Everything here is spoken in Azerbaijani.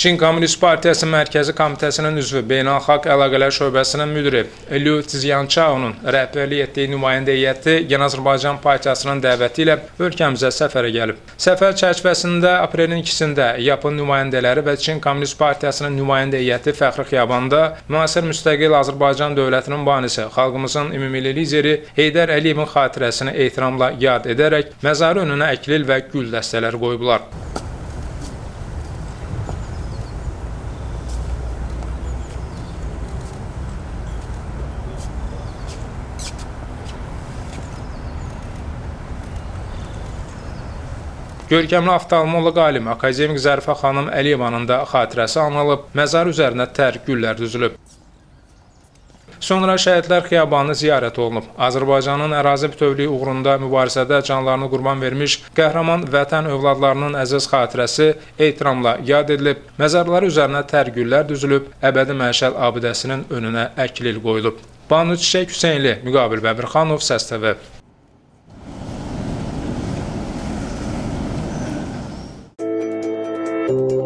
Çin Komünist Partiyası Mərkəzi Komitəsinin üzvü Beynəlxalq Əlaqələr Şöbəsinin müdiri Liu Ziyanchao'nun rəhbərlik etdiyi nümayəndə heyəti Yeni Azərbaycan Partiyasının dəvəti ilə ölkəmizə səfərə gəlib. Səfər çərçivəsində aprelin 2-də Yapon nümayəndələri və Çin Komünist Partiyasının nümayəndə heyəti Fəxri Xiyabanda müasir müstəqil Azərbaycan dövlətinin banisi, xalqımızın ümumilli lideri Heydər Əliyevin xatirəsini ehtiramla yad edərək məzarı önünə əklil və gül dəstələri qoyublar. Görkəmli oftalmoloq alim akademik Zərifə xanım Əliyevanın da xatirəsi anılıb, məzar üzərinə tər güllər düzülüb. Sonra Şəhidlər Xiyabanı ziyarət olunub. Azərbaycanın ərazi bütövlüyü uğrunda mübarizədə canlarını qurban vermiş qəhrəman vətən övladlarının əziz xatirəsi ehtiramla yad edilib, məzarları üzərinə tər güllər düzülüb, əbədi məşəl abidəsinin önünə əklil qoyulub. Banu Çiçək Hüseynli, Müqabil Bəbirxanov, Səs TV. Thank you.